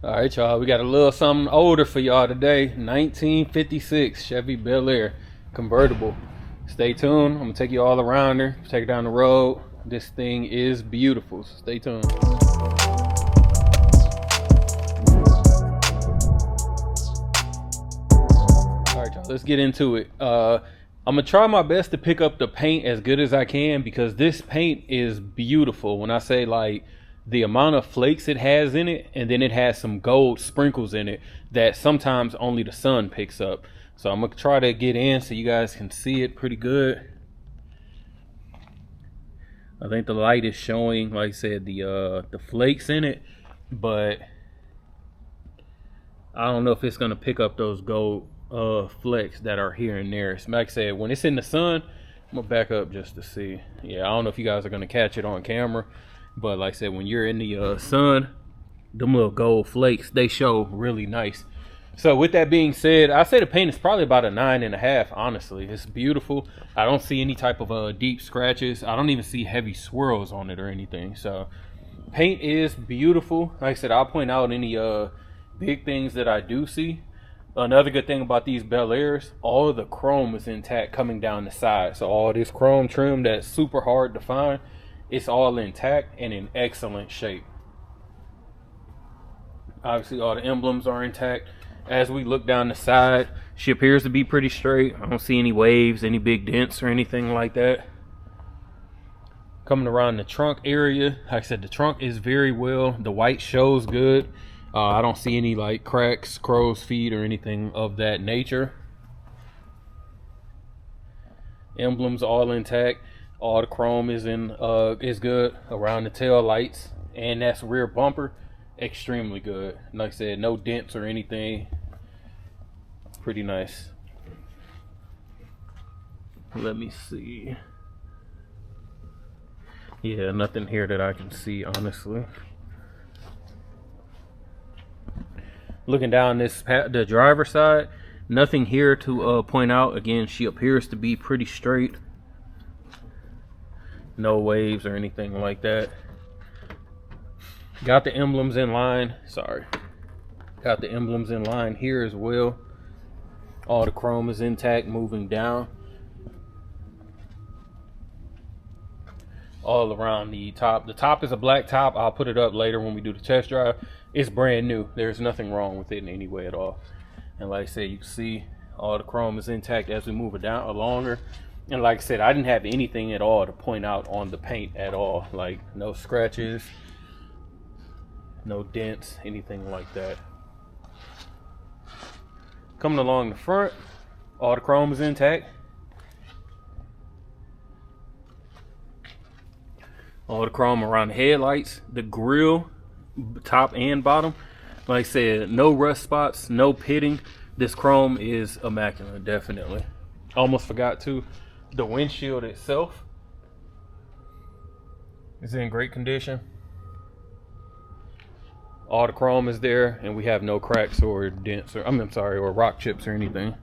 All right, y'all. We got a little something older for y'all today. 1956 Chevy Bel-air convertible. Stay tuned. I'm gonna take you all around her, take her down the road. This thing is beautiful. So stay tuned. All right, y'all. Let's get into it. I'm gonna try my best to pick up the paint as good as I can because this paint is beautiful. When I say like the amount of flakes it has in it, and then it has some gold sprinkles in it that sometimes only the sun picks up. So I'm gonna try to get in so you guys can see it pretty good. I think the light is showing, like I said, the flakes in it, but I don't know if it's gonna pick up those gold flecks that are here and there. So like I said, when it's in the sun, I'm gonna back up just to see. Yeah, I don't know if you guys are gonna catch it on camera, but like I said, when you're in the sun, them little gold flakes, they show really nice. So with that being said, I say the paint is probably about a 9.5. Honestly, it's beautiful. I don't see any type of deep scratches. I don't even see heavy swirls on it or anything. So paint is beautiful. Like I said, I'll point out any big things that I do see. Another good thing about these Bel-airs, all of the chrome is intact coming down the side. So all this chrome trim that's super hard to find, it's all intact and in excellent shape. Obviously all the emblems are intact. As we look down the side, she appears to be pretty straight. I don't see any waves, any big dents or anything like that. Coming around the trunk area, like I said, the trunk is very well. The white shows good. I don't see any like cracks, crow's feet, or anything of that nature. Emblems all intact. All the chrome is good around the tail lights, and that's rear bumper, extremely good. Like I said, no dents or anything. Pretty nice. Let me see. Yeah, nothing here that I can see, honestly. Looking down the driver's side, nothing here to point out. Again, she appears to be pretty straight. No waves or anything like that. Got the emblems in line. Sorry. Got the emblems in line here as well. All the chrome is intact moving down. All around the top. The top is a black top. I'll put it up later when we do the test drive. It's brand new. There's nothing wrong with it in any way at all. And like I said, you can see all the chrome is intact as we move it down longer. And like I said, I didn't have anything at all to point out on the paint at all. Like no scratches, no dents, anything like that. Coming along the front, all the chrome is intact. All the chrome around the headlights, the grille, top and bottom. Like I said, no rust spots, no pitting. This chrome is immaculate, definitely. Almost forgot to, the windshield itself is in great condition. All the chrome is there, and we have no cracks or dents, or I'm sorry, or rock chips or anything.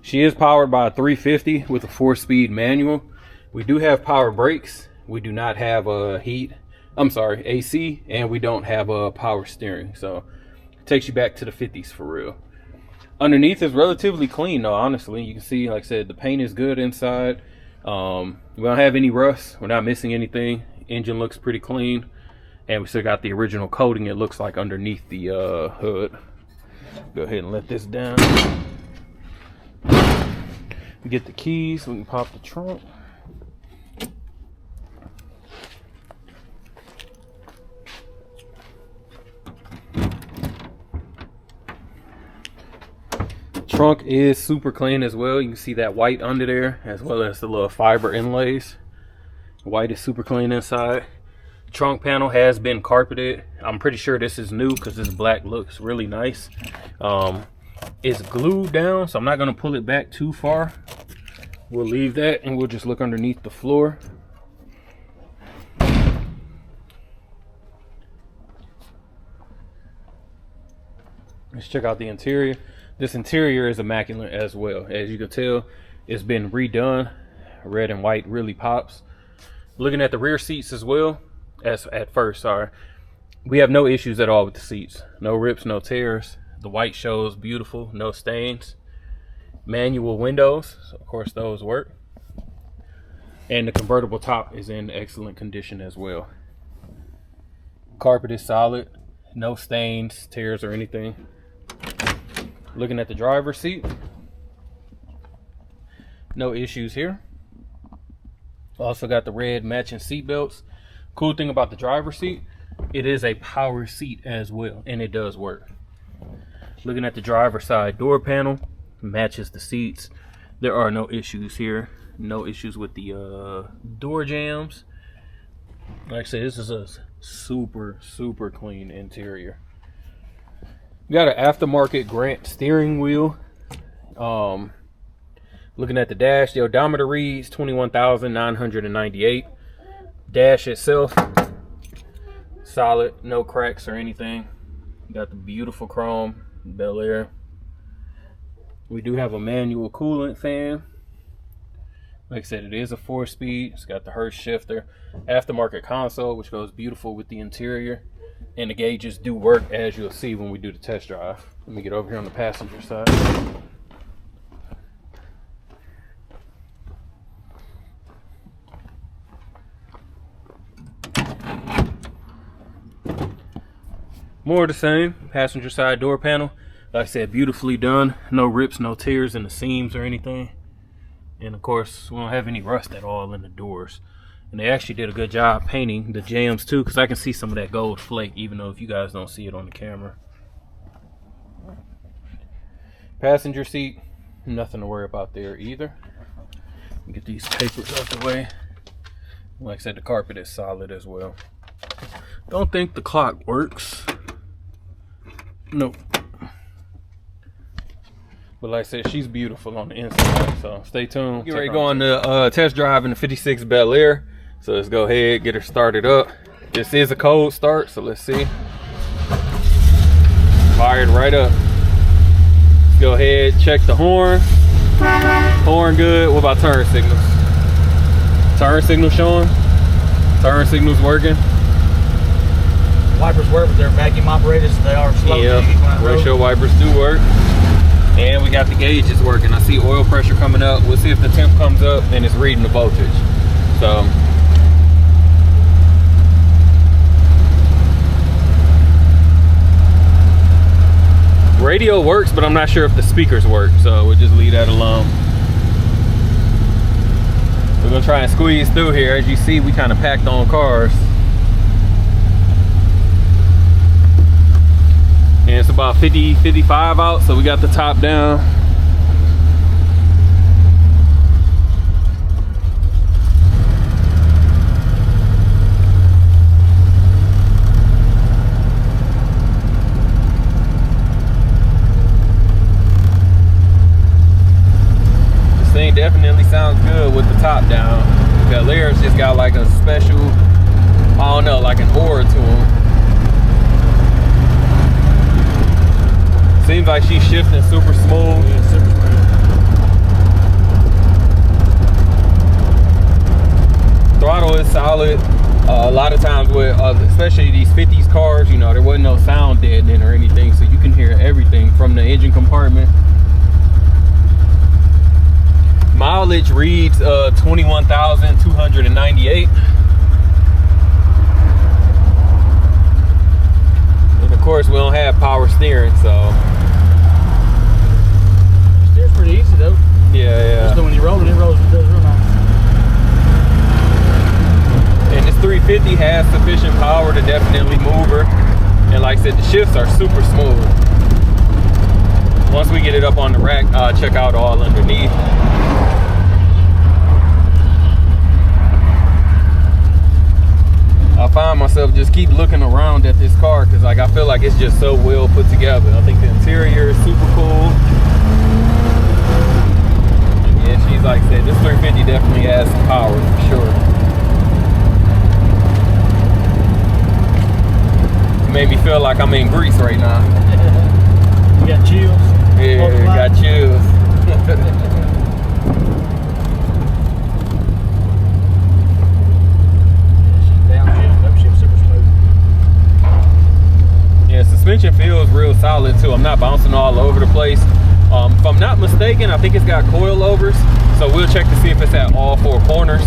She is powered by a 350 with a 4-speed manual. We do have power brakes. We do not have a AC, and we don't have a power steering. So it takes you back to the 50s for real. Underneath is relatively clean though, honestly. You can see, like I said, the paint is good inside. We don't have any rust. We're not missing anything. Engine looks pretty clean. And we still got the original coating, it looks like, underneath the hood. Go ahead and let this down. Get the keys, we can pop the trunk. Trunk is super clean as well. You can see that white under there, as well as the little fiber inlays. White is super clean inside. Trunk panel has been carpeted. I'm pretty sure this is new because this black looks really nice. It's glued down, so I'm not going to pull it back too far. We'll leave that and we'll just look underneath the floor. Let's check out the interior. This interior is immaculate as well. As you can tell, it's been redone. Red and white really pops. Looking at the rear seats as well, at first, sorry. We have no issues at all with the seats. No rips, no tears. The white shows beautiful, no stains. Manual windows, so of course those work. And the convertible top is in excellent condition as well. Carpet is solid, no stains, tears, or anything. Looking at the driver's seat, no issues here. Also got the red matching seat belts. Cool thing about the driver's seat, it is a power seat as well, and it does work. Looking at the driver's side door panel, matches the seats. There are no issues here. No issues with the door jambs. Like I said, this is a super clean interior. We got an aftermarket Grant steering wheel. Looking at the dash, the odometer reads 21,998. Dash itself, solid, no cracks or anything. Got the beautiful chrome Bel-air. We do have a manual coolant fan. Like I said, it is a 4-speed. It's got the Hertz shifter. Aftermarket console, which goes beautiful with the interior. And the gauges do work, as you'll see when we do the test drive. Let me get over here on the passenger side. More of the same. Passenger side door panel. Like I said, beautifully done. No rips, no tears in the seams or anything. And of course, we don't have any rust at all in the doors. And they actually did a good job painting the jambs too, because I can see some of that gold flake, even though if you guys don't see it on the camera. Passenger seat, nothing to worry about there either. Get these papers out the way. Like I said, the carpet is solid as well. Don't think the clock works. Nope. But like I said, she's beautiful on the inside, so stay tuned. Get ready to go on the test drive in the 56 Bel-air. So let's go ahead, get her started up. This is a cold start, so let's see. Fired right up. Let's go ahead, check the horn. Horn good. What about turn signals? Turn signal showing? Turn signals working? Wipers work, but they're vacuum operated, so they are slow. Yeah, windshield wipers do work. And we got the gauges working. I see oil pressure coming up. We'll see if the temp comes up and it's reading the voltage. So radio works, but I'm not sure if the speakers work, so we'll just leave that alone. We're gonna try and squeeze through here. As you see, we kind of packed on cars. And it's about 50, 55 out, so we got the top down. This thing definitely sounds good with the top down. Bel-air's just got like a special, I don't know, like an aura to them. Seems like she's shifting super smooth. Yeah, super smooth. Throttle is solid. A lot of times with, especially these 50s cars, you know, there wasn't no sound deadening or anything, so you can hear everything from the engine compartment. Mileage reads 21,298. And of course, we don't have power steering, so. Steer's pretty easy though. Yeah. Just when you roll it, it does real nice. And this 350 has sufficient power to definitely move her. And like I said, the shifts are super smooth. Once we get it up on the rack, check out all underneath. I find myself just keep looking around at this car because like I feel like it's just so well put together. I think the interior is super cool. And yeah, she's like I said, this 350 definitely has some power for sure. It made me feel like I'm in Greece right now. You got chills. Yeah, got chills. suspension feels real solid too. I'm not bouncing all over the place. If I'm not mistaken, I think it's got coilovers, so we'll check to see if it's at all 4 corners.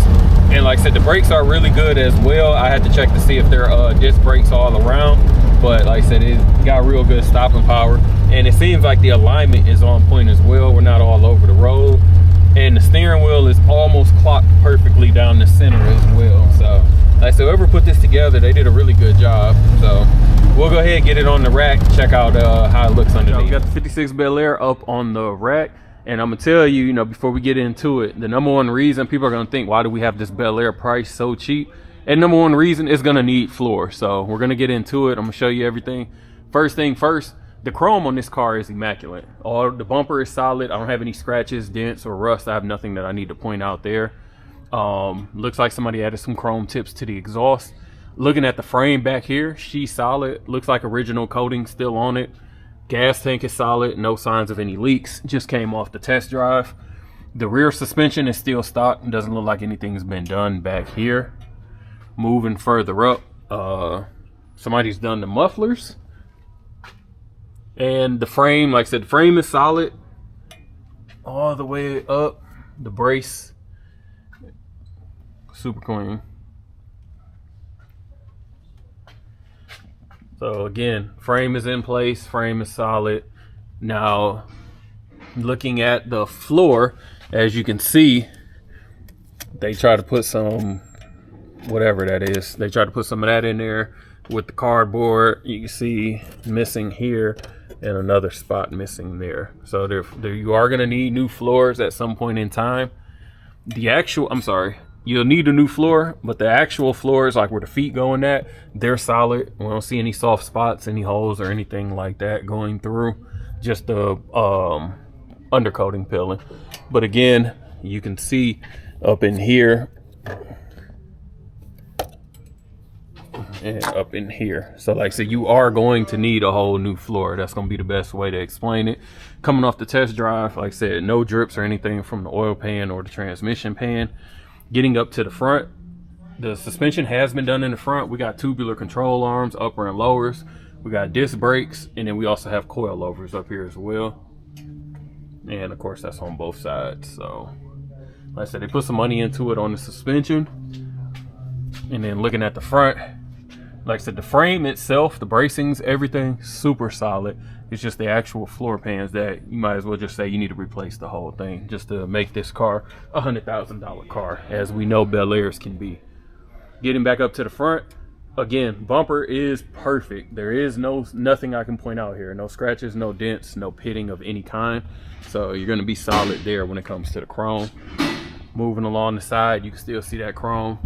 And like I said, the brakes are really good as well. I had to check to see if they're disc brakes all around, but like I said, it got real good stopping power, and it seems like the alignment is on point as well. We're not all over the road, and the steering wheel is almost clocked perfectly down the center as well. So like I said, whoever put this together, they did a really good job. So we'll go ahead and get it on the rack, check out how it looks underneath. We got the 56 Bel-air up on the rack, and I'm gonna tell you, you know, before we get into it, the number one reason people are gonna think, why do we have this Bel-air price so cheap? And number one reason is gonna need floor. So we're gonna get into it. I'm gonna show you everything. First thing first, the chrome on this car is immaculate. All the bumper is solid. I don't have any scratches, dents, or rust. I have nothing that I need to point out there. Looks like somebody added some chrome tips to the exhaust. Looking at the frame back here, she's solid. Looks like original coating still on it. Gas tank is solid. No signs of any leaks. Just came off the test drive. The rear suspension is still stock. Doesn't look like anything's been done back here. Moving further up, somebody's done the mufflers. And the frame, like I said, the frame is solid all the way up. The brace, super clean. So again, frame is in place, frame is solid. Now, looking at the floor, as you can see, they try to put some, whatever that is, they try to put some of that in there with the cardboard. You can see missing here and another spot missing there. So you are gonna need new floors at some point in time. You'll need a new floor, but the actual floors, like where the feet going at, they're solid. We don't see any soft spots, any holes or anything like that going through. Just the undercoating peeling. But again, you can see up in here and up in here. So like I said, you are going to need a whole new floor. That's going to be the best way to explain it. Coming off the test drive, like I said, no drips or anything from the oil pan or the transmission pan. Getting up to the front, the suspension has been done in the front. We got tubular control arms, upper and lowers. We got disc brakes, and then we also have coilovers up here as well. And of course, that's on both sides. So like I said, they put some money into it on the suspension. And then looking at the front, like I said, the frame itself, the bracings, everything super solid. It's just the actual floor pans that you might as well just say you need to replace the whole thing just to make this car a $100,000 car, as we know Bel-airs can be. Getting back up to the front, again, bumper is perfect. There is nothing I can point out here. No scratches, no dents, no pitting of any kind. So you're gonna be solid there when it comes to the chrome. Moving along the side, you can still see that chrome.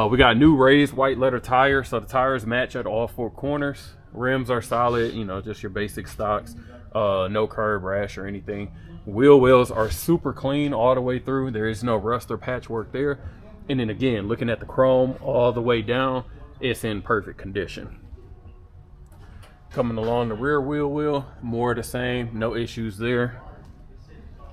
We got new raised white letter tires, so the tires match at all 4 corners. Rims are solid, you know, just your basic stocks. No curb rash or anything. Wheel wells are super clean all the way through. There is no rust or patchwork there. And then again, looking at the chrome all the way down, it's in perfect condition. Coming along the rear wheel well, more of the same, no issues there.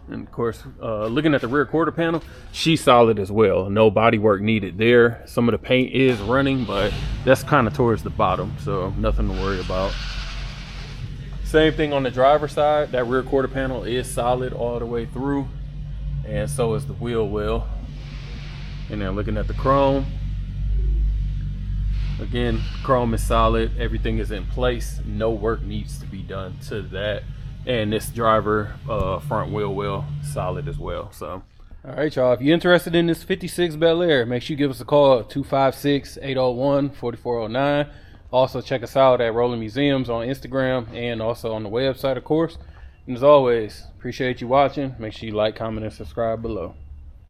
And of course, looking at the rear quarter panel, she's solid as well. No body work needed there. Some of the paint is running, but that's kind of towards the bottom, so nothing to worry about. Same thing on the driver's side. That rear quarter panel is solid all the way through, and so is the wheel well. And then looking at the chrome, again, chrome is solid. Everything is in place. No work needs to be done to that. And this driver front wheel well solid as well. So all right, y'all, if you're interested in this 56 Bel-air, make sure you give us a call at 256-801-4409. Also check us out at Rolling Museums on Instagram and also on the website, of course. And as always, appreciate you watching. Make sure you like, comment, and subscribe below.